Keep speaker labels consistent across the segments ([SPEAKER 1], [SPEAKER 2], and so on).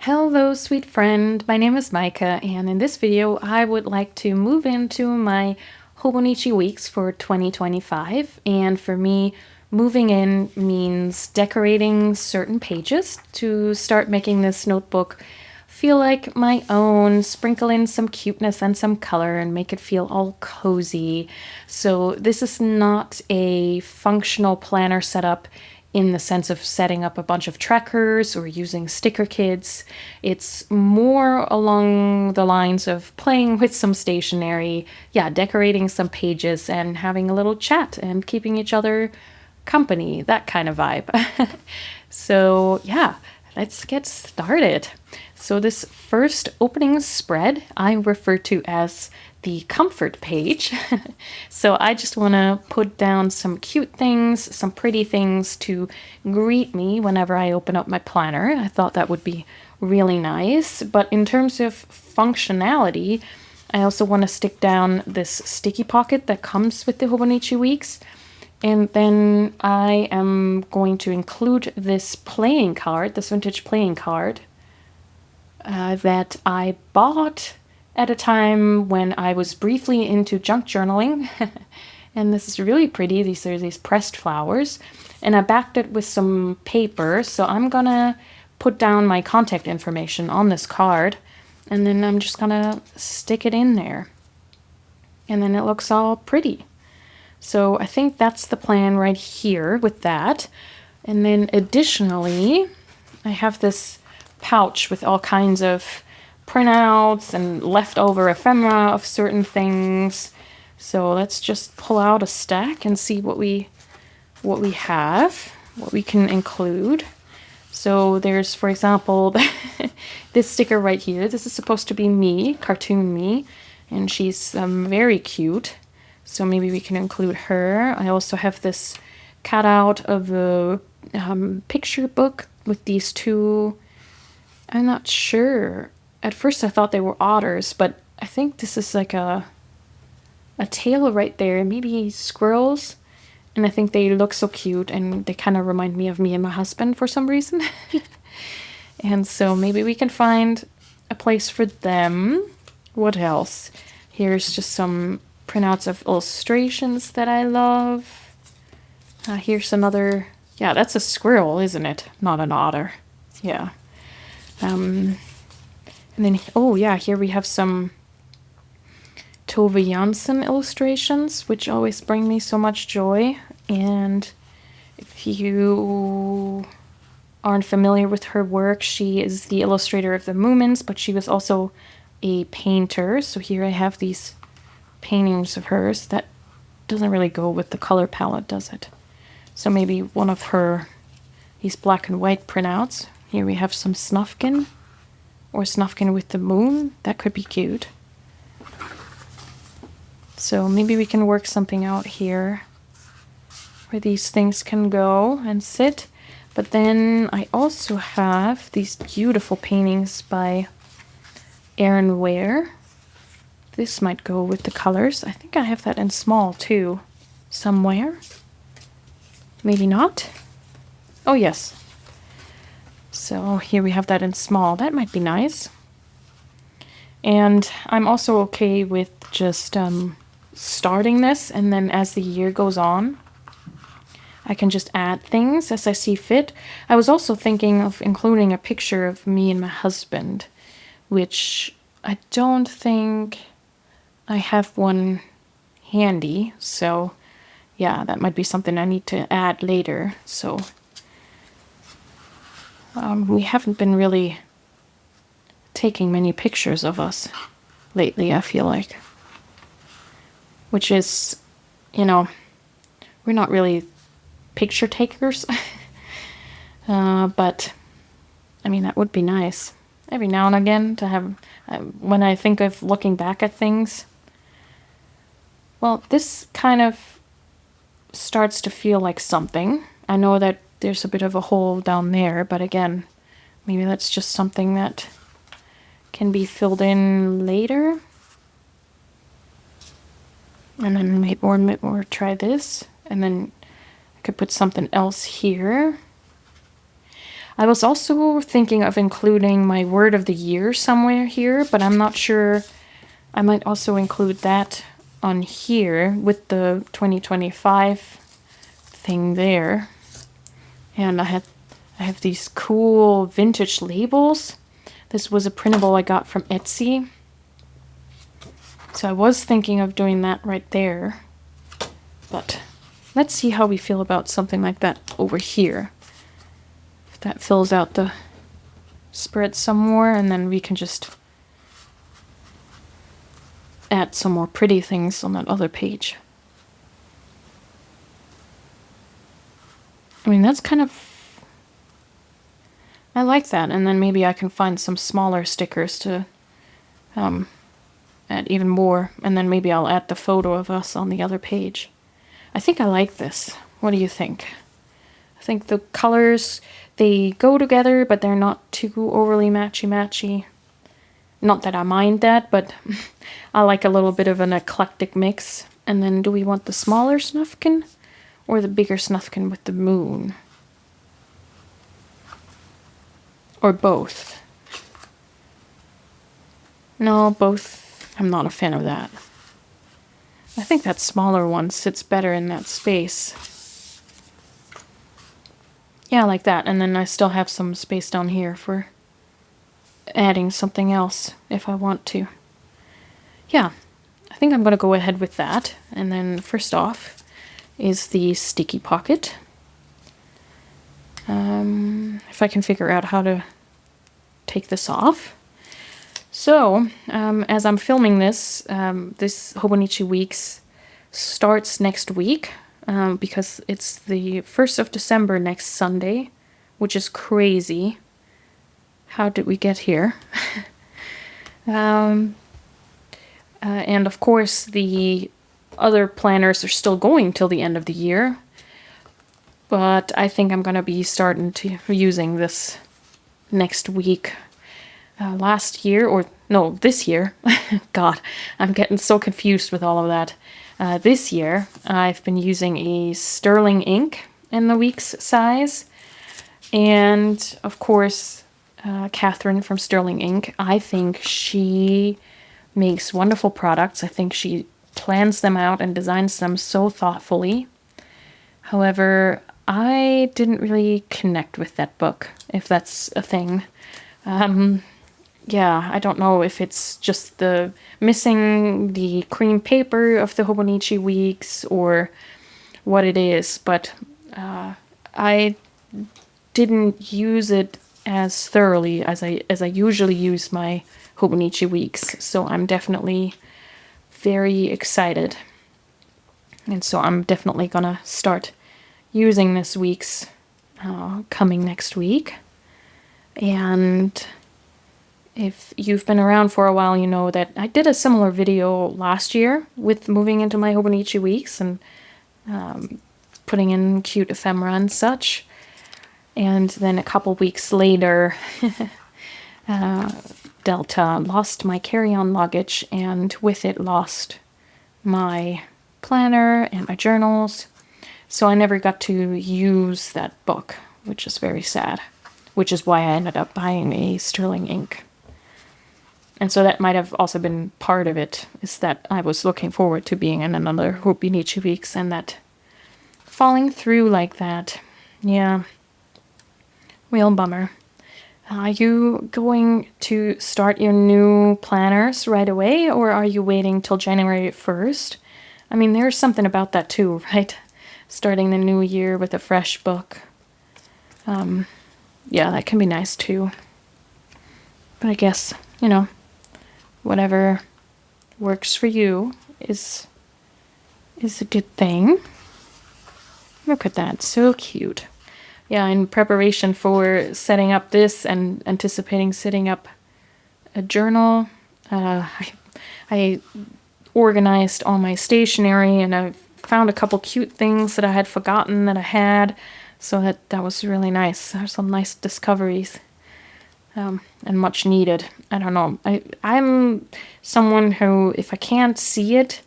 [SPEAKER 1] Hello, sweet friend. My name is Micah, and in this video, I would like to move into my Hobonichi Weeks for 2025. And for me, moving in means decorating certain pages to start making this notebook feel like my own, sprinkle in some cuteness and some color, and make it feel all cozy. So this is not a functional planner setup in the sense of setting up a bunch of trackers or using sticker kits. It's more along the lines of playing with some stationery, decorating some pages and having a little chat and keeping each other company, that kind of vibe. So let's get started. So this first opening spread I refer to as the comfort page. So I just want to put down some cute things, some pretty things to greet me whenever I open up my planner. I thought that would be really nice. But in terms of functionality, I also want to stick down this sticky pocket that comes with the Hobonichi Weeks. And then I am going to include this playing card, this vintage playing card, that I bought at a time when I was briefly into junk journaling. And this is really pretty. These are these pressed flowers. And I backed it with some paper. So I'm gonna put down my contact information on this card. And then I'm just gonna stick it in there. And then it looks all pretty. So I think that's the plan right here with that. And then additionally, I have this pouch with all kinds of printouts and leftover ephemera of certain things. So let's just pull out a stack and see what we have, what we can include. So there's, for example, this sticker right here. This is supposed to be me, cartoon me, and she's very cute. So maybe we can include her. I also have this cutout of a picture book with these two. I'm not sure. At first I thought they were otters, but I think this is like a tail right there. Maybe squirrels. And I think they look so cute, and they kind of remind me of me and my husband for some reason. And so maybe we can find a place for them. What else? Here's just some printouts of illustrations that I love. Here's another, that's a squirrel, isn't it? Not an otter. Yeah. And then, here we have some Tove Jansson illustrations, which always bring me so much joy. And if you aren't familiar with her work, she is the illustrator of the Moomins, but she was also a painter. So here I have these paintings of hers. That doesn't really go with the color palette, does it? So maybe one of these black and white printouts. Here we have some Snufkin, or Snufkin with the moon. That could be cute. So maybe we can work something out here where these things can go and sit. But then I also have these beautiful paintings by Erin Ware. This might go with the colors. I think I have that in small too, somewhere. Maybe not. Oh yes. So here we have that in small. That might be nice. And I'm also okay with just starting this, and then as the year goes on, I can just add things as I see fit. I was also thinking of including a picture of me and my husband, which I don't think I have one handy. So that might be something I need to add later. So we haven't been really taking many pictures of us lately, I feel like. Which is, we're not really picture takers. But, I mean, that would be nice. Every now and again to have, when I think of looking back at things. Well, this kind of starts to feel like something. I know that there's a bit of a hole down there, but again, maybe that's just something that can be filled in later. And then maybe or try this, and then I could put something else here. I was also thinking of including my word of the year somewhere here, but I'm not sure. I might also include that on here with the 2025 thing there. And I have these cool vintage labels. This was a printable I got from Etsy. So I was thinking of doing that right there. But let's see how we feel about something like that over here. If that fills out the spread some more, and then we can just add some more pretty things on that other page. I mean, that's kind of... I like that, and then maybe I can find some smaller stickers to add even more, and then maybe I'll add the photo of us on the other page. I think I like this. What do you think? I think the colors, they go together, but they're not too overly matchy-matchy. Not that I mind that, but I like a little bit of an eclectic mix. And then do we want the smaller snufkin or the bigger snufkin with the moon? Or both? No, both. I'm not a fan of that. I think that smaller one sits better in that space. Yeah, like that. And then I still have some space down here for adding something else if I want to. Yeah, I think I'm going to go ahead with that. And then first off is the sticky pocket. If I can figure out how to take this off. So, as I'm filming this, this Hobonichi Weeks starts next week, because it's the 1st of December next Sunday, which is crazy. How did we get here? And of course, the other planners are still going till the end of the year, but I think I'm going to be starting to using this next week. Last year, or no, this year, God, I'm getting so confused with all of that. This year, I've been using a sterling ink in the Weeks size, and of course, Catherine from Sterling Ink, I think she makes wonderful products. I think she plans them out and designs them so thoughtfully. However, I didn't really connect with that book, if that's a thing. Yeah, I don't know if it's just the missing the cream paper of the Hobonichi Weeks or what it is, but I didn't use it as thoroughly as I usually use my Hobonichi Weeks, so I'm definitely very excited. And so I'm definitely gonna start using this Weeks coming next week. And if you've been around for a while, you know that I did a similar video last year with moving into my Hobonichi Weeks and putting in cute ephemera and such. And then a couple weeks later, Delta lost my carry-on luggage, and with it lost my planner and my journals. So I never got to use that book, which is very sad. Which is why I ended up buying a sterling ink. And so that might have also been part of it, is that I was looking forward to being in another Hobonichi Weeks, and that falling through like that, yeah, real bummer. Are you going to start your new planners right away, or are you waiting till January 1st? I mean, there's something about that too, right? Starting the new year with a fresh book. Yeah, that can be nice too. But I guess, you know, whatever works for you is a good thing. Look at that, so cute. Yeah, in preparation for setting up this and anticipating setting up a journal, I organized all my stationery, and I found a couple cute things that I had forgotten that I had, so that was really nice. There's some nice discoveries, and much needed. I don't know. I'm someone who, if I can't see it,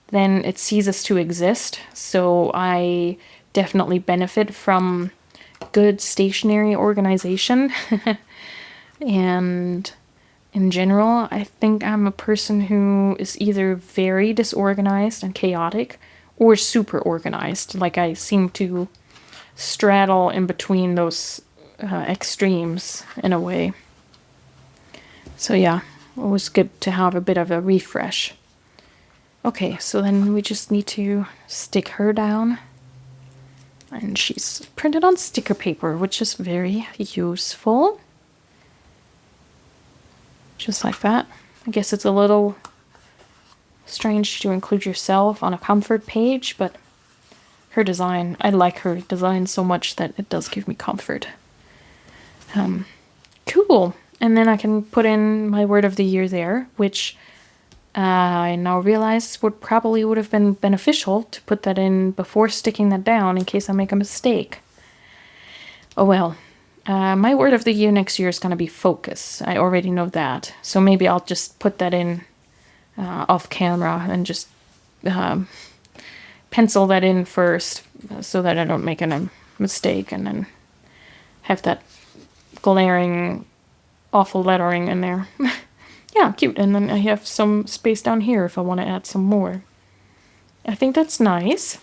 [SPEAKER 1] then it ceases to exist. So I definitely benefit from good stationery organization. And in general, I think I'm a person who is either very disorganized and chaotic or super organized. Like I seem to straddle in between those extremes in a way. So yeah, it was good to have a bit of a refresh. Okay, so then we just need to stick her down. And she's printed on sticker paper, which is very useful. Just like that. I guess it's a little strange to include yourself on a comfort page, but her design, I like her design so much that it does give me comfort. Cool. And then I can put in my word of the year there, which I now realize would have been beneficial to put that in before sticking that down in case I make a mistake. Oh well. My word of the year next year is going to be focus. I already know that. So maybe I'll just put that in off camera and just pencil that in first so that I don't make a mistake and then have that glaring awful lettering in there. Yeah, cute. And then I have some space down here if I want to add some more. I think that's nice.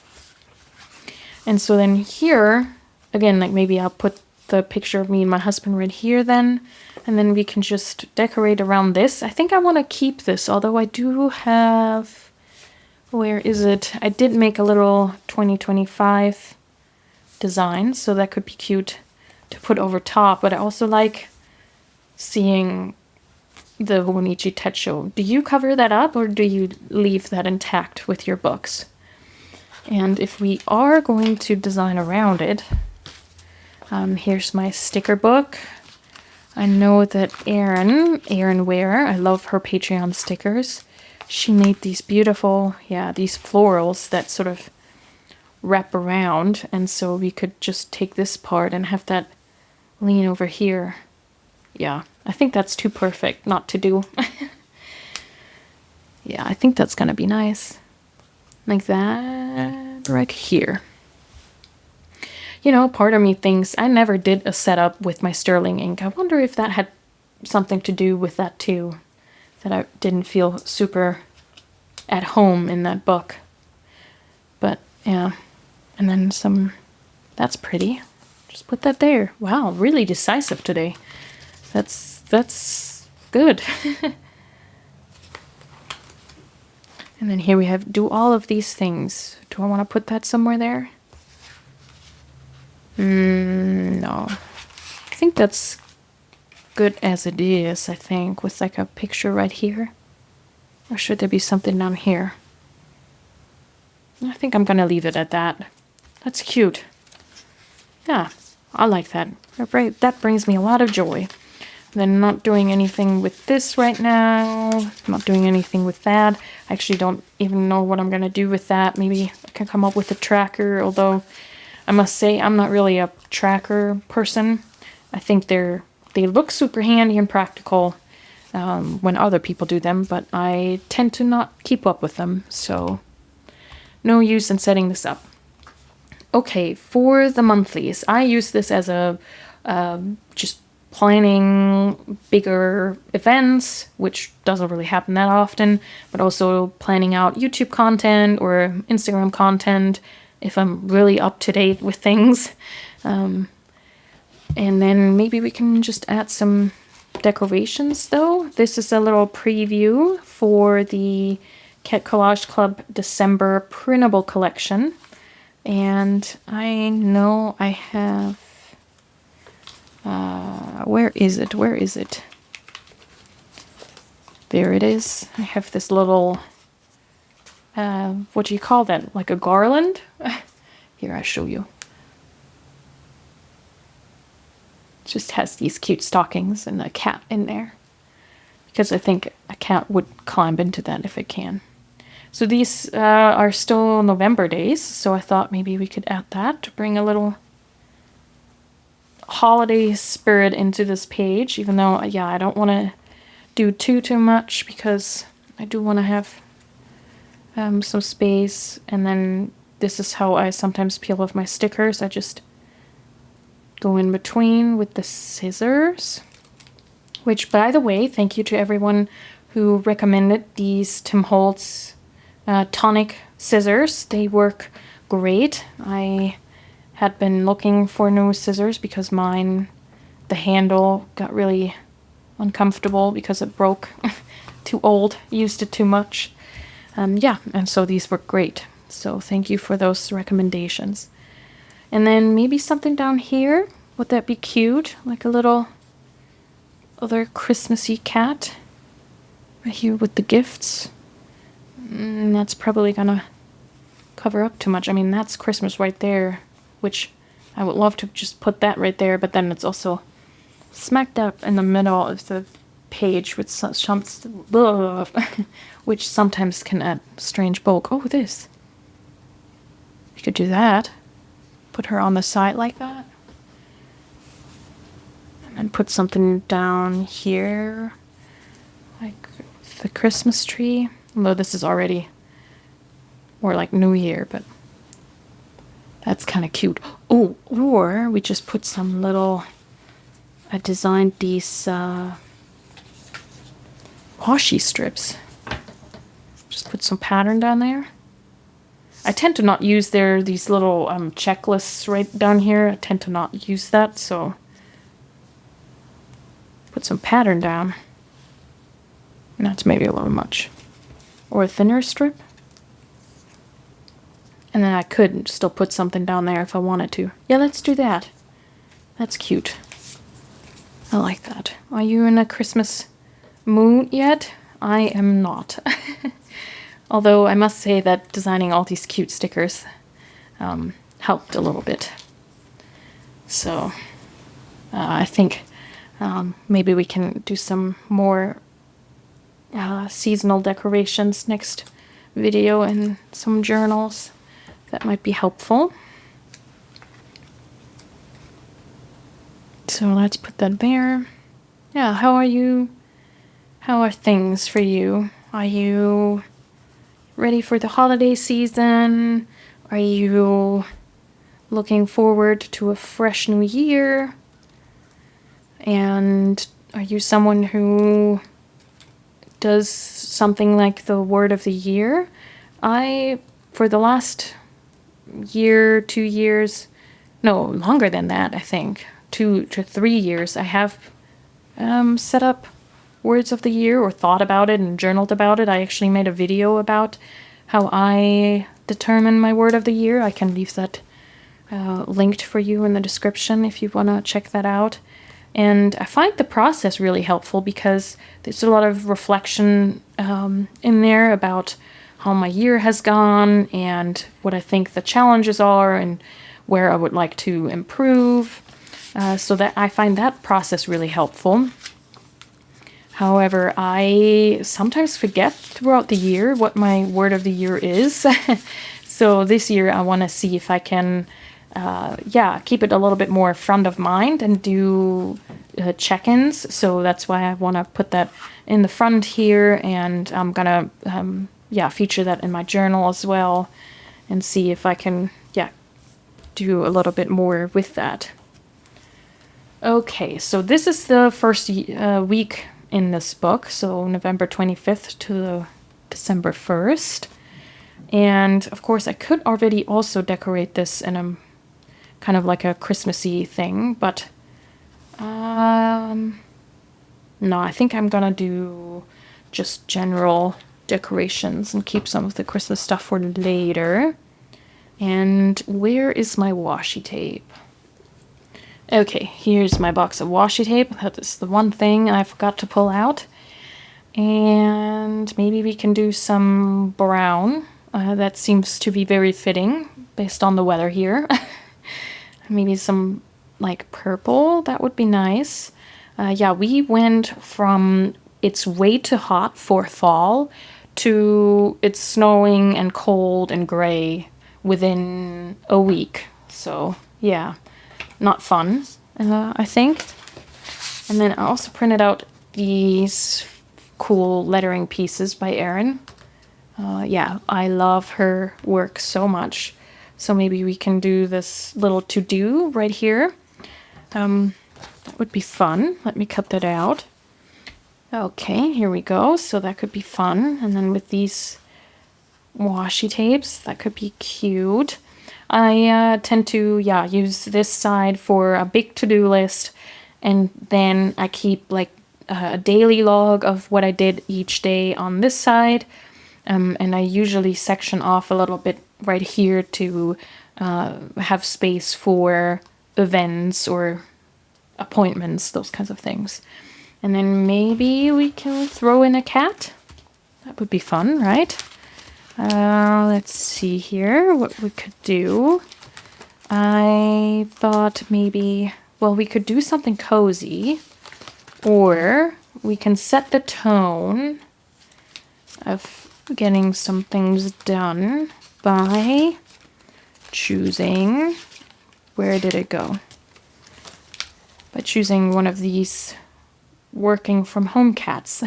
[SPEAKER 1] And so then here, again, like maybe I'll put the picture of me and my husband right here then. And then we can just decorate around this. I think I want to keep this, although I do have... Where is it? I did make a little 2025 design, so that could be cute to put over top. But I also like seeing the Hobonichi Techo. Do you cover that up or do you leave that intact with your books? And if we are going to design around it, here's my sticker book. I know that Erin Ware, I love her Patreon stickers. She made these beautiful, these florals that sort of wrap around. And so we could just take this part and have that lean over here. Yeah, I think that's too perfect not to do. Yeah, I think that's gonna be nice. Like that right here. You know, part of me thinks I never did a setup with my sterling ink. I wonder if that had something to do with that too. That I didn't feel super at home in that book. But yeah, and then some, that's pretty. Just put that there. Wow, really decisive today. That's good. And then here we have do all of these things. Do I want to put that somewhere there? No. I think that's good as it is, I think, with like a picture right here. Or should there be something down here? I think I'm gonna leave it at that. That's cute. Yeah, I like that. That brings me a lot of joy. Then not doing anything with this right now. Not doing anything with that. I actually don't even know what I'm gonna do with that. Maybe I can come up with a tracker, although I must say I'm not really a tracker person. I think they look super handy and practical when other people do them, but I tend to not keep up with them, so no use in setting this up. Okay, for the monthlies, I use this as a just planning bigger events, which doesn't really happen that often, but also planning out YouTube content or Instagram content if I'm really up to date with things. And then maybe we can just add some decorations though. This is a little preview for the Cat Collage Club December printable collection. And I know I have, where is it? There it is. I have this little, what do you call that? Like a garland? Here, I show you. Just has these cute stockings and a cat in there. Because I think a cat would climb into that if it can. So these are still November days, so I thought maybe we could add that to bring a little holiday spirit into this page, even though, yeah, I don't want to do too much because I do want to have some space. And then this is how I sometimes peel off my stickers. I just go in between with the scissors, which, by the way, thank you to everyone who recommended these Tim Holtz tonic scissors. They work great. I had been looking for new scissors because mine, the handle got really uncomfortable because it broke. Too old, used it too much. Yeah, and so these were great. So thank you for those recommendations. And then maybe something down here. Would that be cute? Like a little other Christmassy cat. Right here with the gifts. That's probably gonna cover up too much. I mean, that's Christmas right there, which I would love to just put that right there, but then it's also smacked up in the middle of the page with which sometimes can add strange bulk. Oh, this. You could do that. Put her on the side like that. And then put something down here. Like the Christmas tree. Although this is already more like New Year, but that's kind of cute. Oh, or we just put some little... I designed these washi strips. Just put some pattern down there. I tend to not use these little checklists right down here. I tend to not use that, so put some pattern down. And that's maybe a little much. Or a thinner strip. And then I could still put something down there if I wanted to. Yeah, let's do that. That's cute. I like that. Are you in a Christmas mood yet? I am not. Although I must say that designing all these cute stickers helped a little bit. So I think maybe we can do some more seasonal decorations next video and some journals. That might be helpful. So let's put that there. Yeah, how are you? How are things for you? Are you ready for the holiday season? Are you looking forward to a fresh new year? And are you someone who does something like the word of the year? For the last year, 2 years, no, longer than that, I think, 2 to 3 years, I have set up words of the year or thought about it and journaled about it. I actually made a video about how I determine my word of the year. I can leave that linked for you in the description if you want to check that out. And I find the process really helpful because there's a lot of reflection in there about how my year has gone and what I think the challenges are and where I would like to improve. So that I find that process really helpful. However, I sometimes forget throughout the year what my word of the year is. So this year I want to see if I can keep it a little bit more front of mind and do check-ins. So that's why I want to put that in the front here, and I'm gonna feature that in my journal as well and see if I can do a little bit more with that. Okay, so this is the first week in this book, so November 25th to December 1st. And of course I could already also decorate this in a kind of like a Christmassy thing, but no, I think I'm gonna do just general decorations and keep some of the Christmas stuff for later. And where is my washi tape? Okay, here's my box of washi tape. That is the one thing I forgot to pull out. And maybe we can do some brown. That seems to be very fitting based on the weather here. Maybe some like purple, that would be nice. We went from it's way too hot for fall to it's snowing and cold and gray within a week. So yeah, not fun, I think. And then I also printed out these cool lettering pieces by Erin. I love her work so much. So maybe we can do this little to-do right here. That would be fun. Let me cut that out. Okay, here we go. So that could be fun. And then with these washi tapes, that could be cute. I tend to, use this side for a big to-do list, and then I keep like a daily log of what I did each day on this side, and I usually section off a little bit right here to have space for events or appointments, those kinds of things. And then maybe we can throw in a cat. That would be fun, right? Let's see here what we could do. I thought maybe, well, we could do something cozy, or we can set the tone of getting some things done by choosing, where did it go? By choosing one of these working from home cats.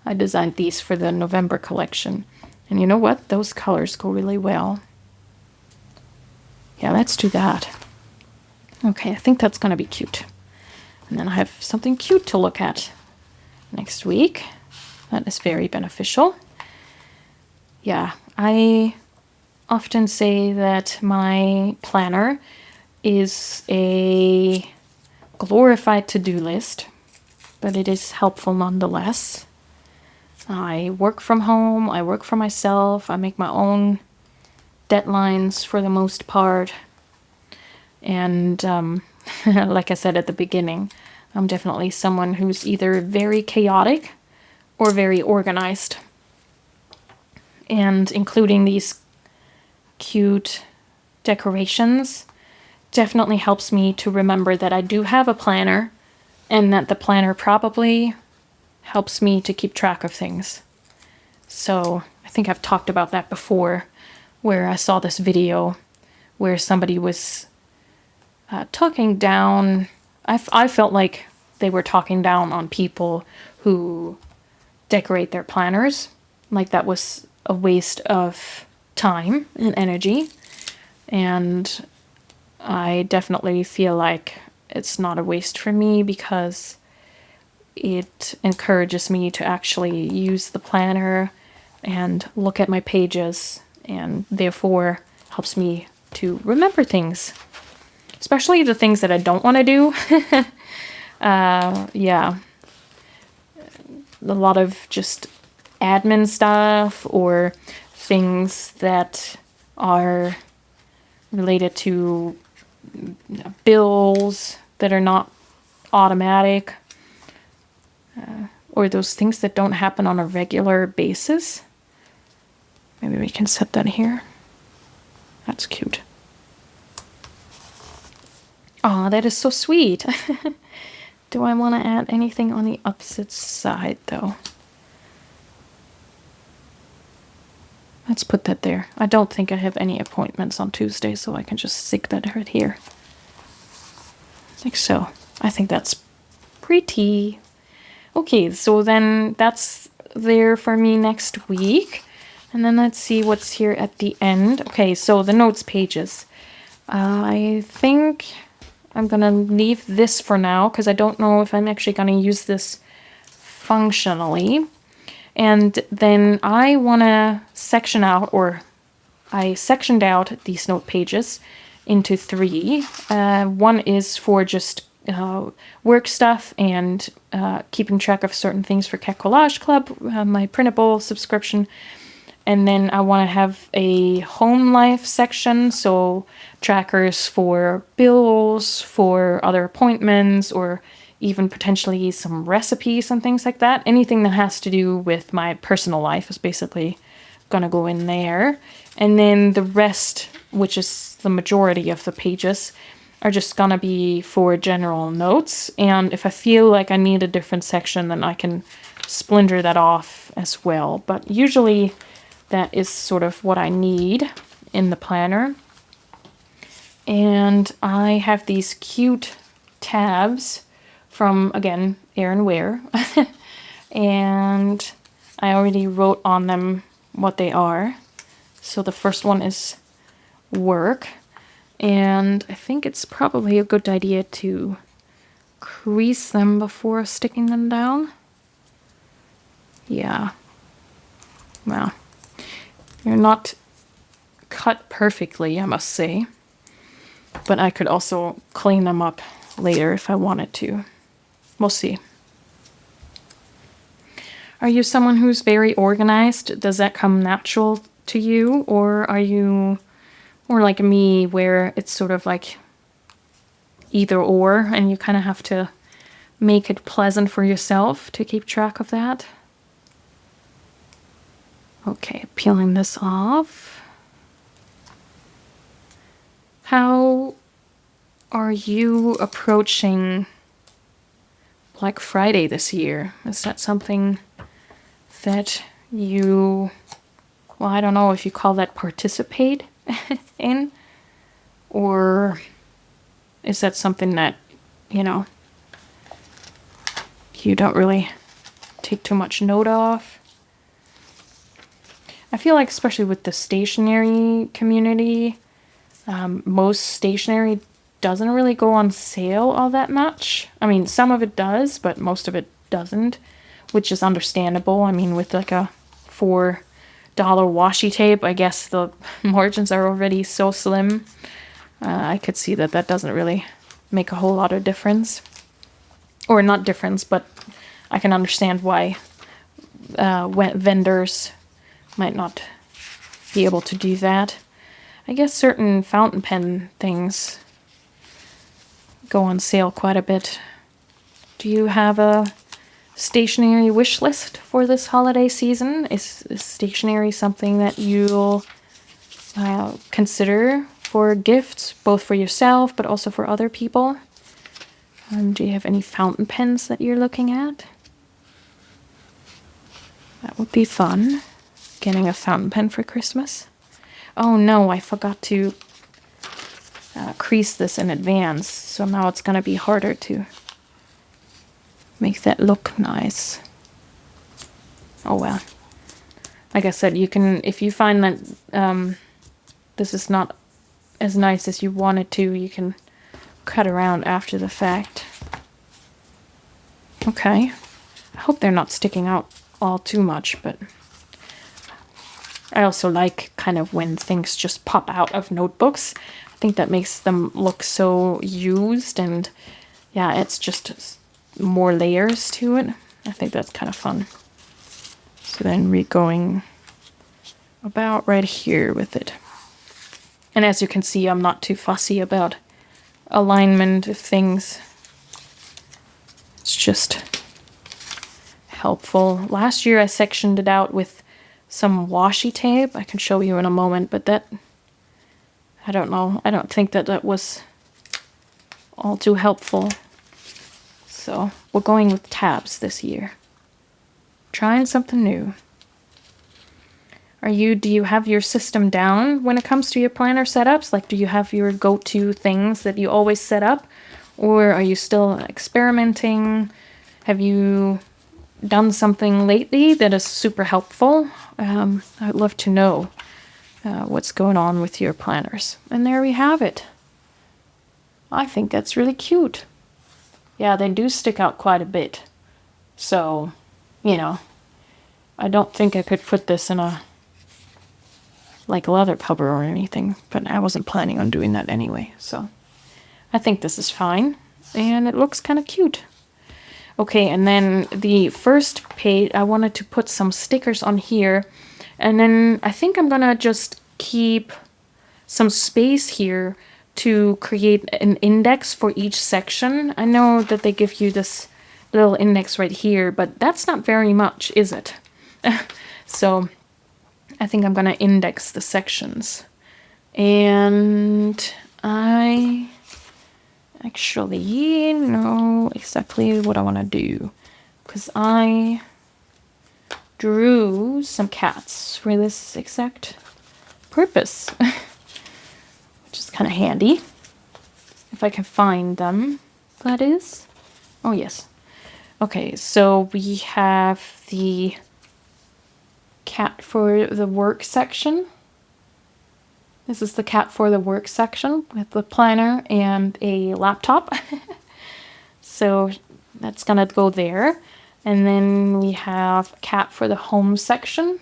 [SPEAKER 1] I designed these for the November collection. And you know what? Those colors go really well. Yeah, let's do that. Okay, I think that's going to be cute. And then I have something cute to look at next week. That is very beneficial. Yeah, I often say that my planner is a glorified to-do list, but it is helpful nonetheless. I work from home, I work for myself, I make my own deadlines for the most part. And like I said at the beginning, I'm definitely someone who's either very chaotic or very organized. And including these cute decorations definitely helps me to remember that I do have a planner, and that the planner probably helps me to keep track of things. So I think I've talked about that before, where I saw this video where somebody was talking down. I felt like they were talking down on people who decorate their planners, like that was a waste of time and energy. And I definitely feel like it's not a waste for me, because it encourages me to actually use the planner and look at my pages, and therefore helps me to remember things, especially the things that I don't want to do. Yeah, a lot of just admin stuff or things that are related to bills that are not automatic, or those things that don't happen on a regular basis. Maybe we can set that here. That's cute. Oh, that is so sweet. Do I want to add anything on the opposite side, though? Let's put that there. I don't think I have any appointments on Tuesday, so I can just stick that right here. Like so. I think that's pretty. Okay, so then that's there for me next week. And then let's see what's here at the end. Okay, so the notes pages. I think I'm going to leave this for now, because I don't know if I'm actually going to use this functionally. And then I want to section out, or I sectioned out these note pages into 3. One is for just work stuff and keeping track of certain things for Cat Collage Club, my Printable subscription. And then I want to have a home life section, so trackers for bills, for other appointments, or even potentially some recipes and things like that. Anything that has to do with my personal life is basically going to go in there. And then the rest, which is the majority of the pages, are just going to be for general notes. And if I feel like I need a different section, then I can splinter that off as well. But usually that is sort of what I need in the planner. And I have these cute tabs from, again, Erin Ware. And I already wrote on them what they are. So the first one is work. and I think it's probably a good idea to crease them before sticking them down. Yeah. Well, they're not cut perfectly, I must say, but I could also clean them up later if I wanted to. We'll see. Are you someone who's very organized? Does that come natural to you, or are you more like me where it's sort of like either or and you kind of have to make it pleasant for yourself to keep track of that? Okay, peeling this off. How are you approaching Black Friday this year? Is that something that you, well, I don't know if you call that participate in, or is that something that, you know, you don't really take too much note of? I feel like especially with the stationery community, most stationery doesn't really go on sale all that much. I mean, some of it does, but most of it doesn't, which is understandable. I mean, with like a $4 washi tape, I guess the margins are already so slim. I could see that that doesn't really make a whole lot of difference. Or not difference, but I can understand why vendors might not be able to do that. I guess certain fountain pen things go on sale quite a bit. Do you have a stationery wish list for this holiday season? Is stationery something that you'll consider for gifts, both for yourself but also for other people? Do you have any fountain pens that you're looking at? That would be fun. Getting a fountain pen for Christmas. Oh no, I forgot to crease this in advance, so now it's gonna be harder to make that look nice. Oh well. Like I said, you can, if you find that this is not as nice as you want it to, you can cut around after the fact. Okay. I hope they're not sticking out all too much, but I also like kind of when things just pop out of notebooks. I think that makes them look so used, and yeah, it's just more layers to it. I think that's kind of fun. So then we're going about right here with it. And as you can see, I'm not too fussy about alignment of things. It's just helpful. Last year I sectioned it out with some washi tape. I can show you in a moment, but that, I don't know. I don't think that that was all too helpful. So we're going with tabs this year. Trying something new. Do you have your system down when it comes to your planner setups? Like, do you have your go-to things that you always set up? Or are you still experimenting? Have you done something lately that is super helpful? I'd love to know what's going on with your planners. And there we have it. I think that's really cute. Yeah, they do stick out quite a bit. So, you know, I don't think I could put this in a like leather cover or anything, but I wasn't planning on doing that anyway. So I think this is fine, and it looks kind of cute. Okay, and then the first page, I wanted to put some stickers on here, and then I think I'm gonna just keep some space here to create an index for each section. I know that they give you this little index right here, but that's not very much, is it? So I think I'm gonna index the sections. And I actually know exactly what I want to do, because I drew some cats for this exact purpose, which is kind of handy. If I can find them, that is. Oh, yes. Okay, so we have the cat for the work section. This is the cat for the work section with the planner and a laptop. So that's gonna go there. And then we have a cat for the home section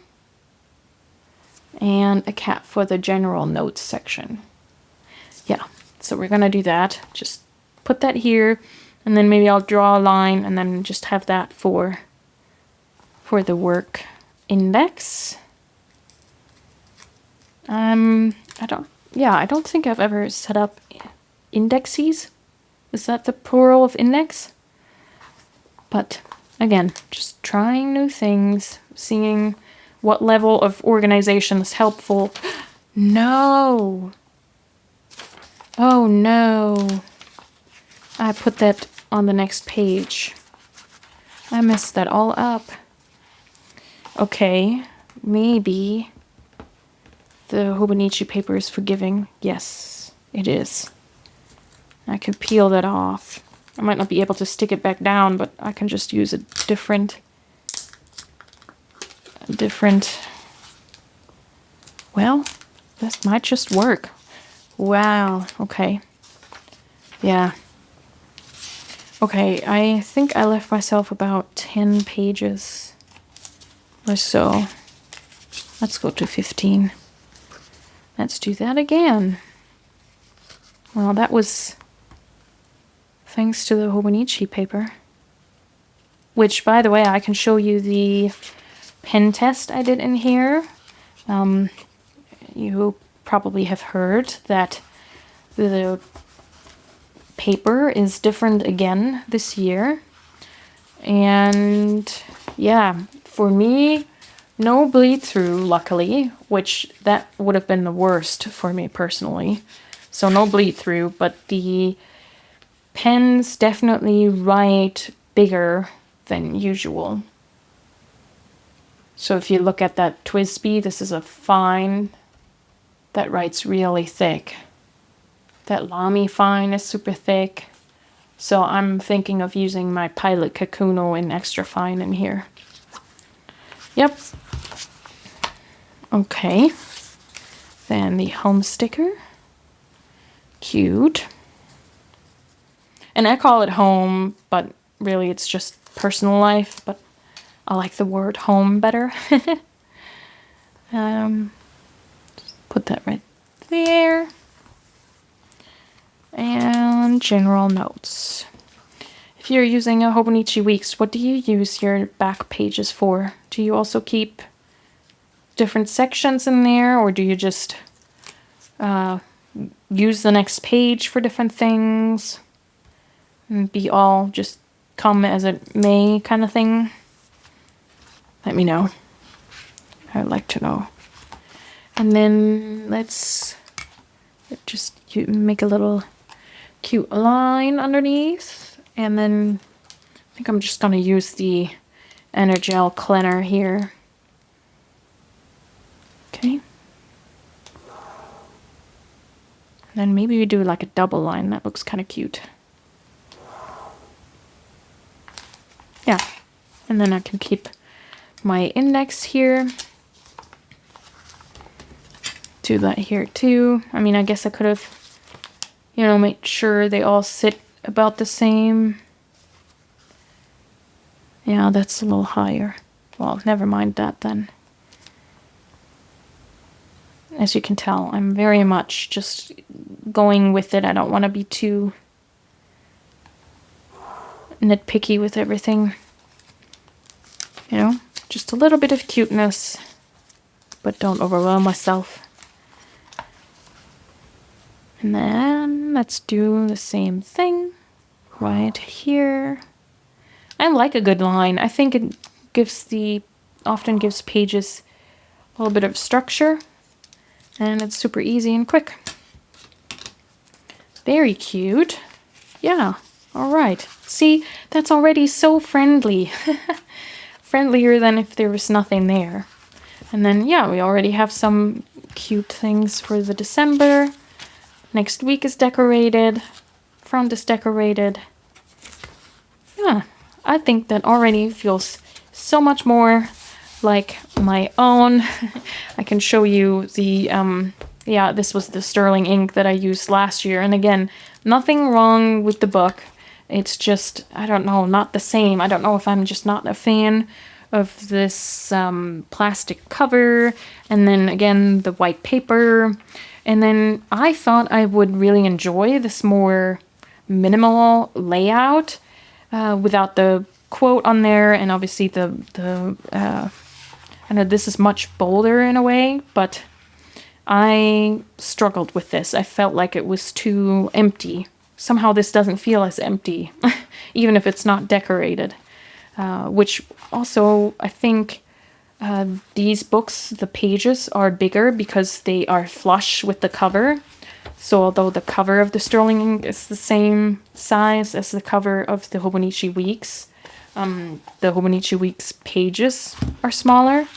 [SPEAKER 1] and a cat for the general notes section. Yeah, so we're gonna do that. Just put that here, and then maybe I'll draw a line and then just have that for the work index. I don't think I've ever set up indexes. Is that the plural of index? But again, just trying new things, seeing what level of organization is helpful. No! Oh no! I put that on the next page. I messed that all up. Okay, maybe the Hobonichi paper is forgiving. Yes, it is. I can peel that off. I might not be able to stick it back down, but I can just use a different. Well, this might just work. Wow, okay. Yeah. Okay, I think I left myself about 10 pages or so. Let's go to 15. Let's do that again. Well, that was thanks to the Hobonichi paper. Which, by the way, I can show you the pen test I did in here. You probably have heard that the paper is different again this year. And yeah, for me, no bleed through, luckily, which that would have been the worst for me personally. So no bleed through, but the pens definitely write bigger than usual. So if you look at that Twisby, this is a fine that writes really thick. That Lamy fine is super thick. So I'm thinking of using my Pilot Kakuno in extra fine in here. Yep. Okay. Then the home sticker. Cute. And I call it home, but really it's just personal life, but I like the word home better. Put that right there. And general notes. If you're using a Hobonichi Weeks, what do you use your back pages for? Do you also keep different sections in there, or do you just use the next page for different things? And be all just come as it may kind of thing? Let me know. I would like to know. And then let's just make a little cute line underneath. And then I think I'm just going to use the Energel cleaner here. Okay. And then maybe we do like a double line. That looks kind of cute. Yeah. And then I can keep my index here. Do that here too. I mean, I guess I could have, made sure they all sit about the same. Yeah, that's a little higher. Well, never mind that then. As you can tell, I'm very much just going with it. I don't want to be too nitpicky with everything. Just a little bit of cuteness, but don't overwhelm myself. And then let's do the same thing right here. I like a good line. I think it often gives pages a little bit of structure, and it's super easy and quick. Very cute. Yeah, all right. See, that's already so friendly. Friendlier than if there was nothing there. And then, yeah, we already have some cute things for the December. Next week is decorated. Front is decorated. Yeah, I think that already feels so much more like my own. I can show you the yeah, this was the sterling ink that I used last year. And again, nothing wrong with the book. It's just, I don't know, not the same. I don't know if I'm just not a fan of this plastic cover. And then again, the white paper. And then I thought I would really enjoy this more minimal layout without the quote on there. And obviously I know this is much bolder in a way, but I struggled with this. I felt like it was too empty. Somehow this doesn't feel as empty, even if it's not decorated. Which also, I think these books, the pages are bigger because they are flush with the cover. So although the cover of the sterling ink is the same size as the cover of the Hobonichi Weeks, the Hobonichi Weeks pages are smaller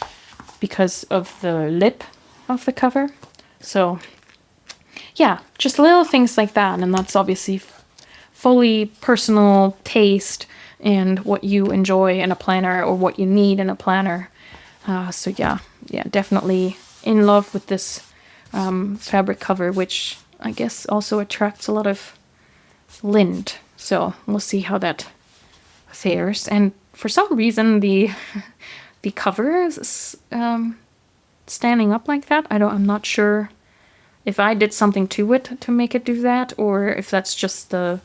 [SPEAKER 1] because of the lip of the cover. So yeah, just little things like that. And that's obviously fully personal taste and what you enjoy in a planner or what you need in a planner. So yeah, definitely in love with this fabric cover, which I guess also attracts a lot of lint. So we'll see how that fares. And for some reason, the cover is standing up like that. I'm not sure if I did something to it to make it do that, or if that's just the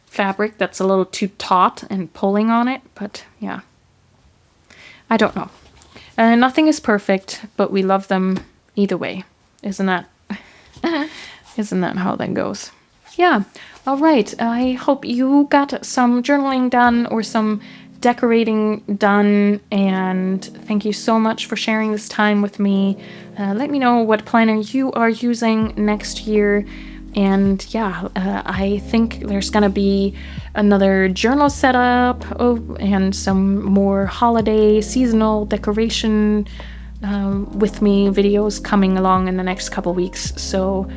[SPEAKER 1] fabric that's a little too taut and pulling on it. But yeah, I don't know. Nothing is perfect, but we love them either way. Isn't that how that goes? Yeah. All right. I hope you got some journaling done or some decorating done, and thank you so much for sharing this time with me. Let me know what planner you are using next year. And yeah, I think there's gonna be another journal setup and some more holiday seasonal decoration with me videos coming along in the next couple weeks. So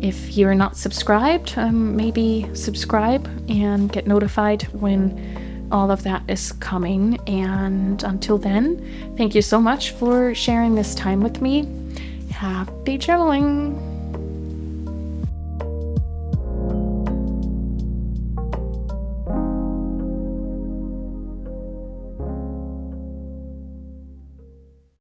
[SPEAKER 1] if you're not subscribed, maybe subscribe and get notified when all of that is coming. And until then, thank you so much for sharing this time with me. Happy journaling!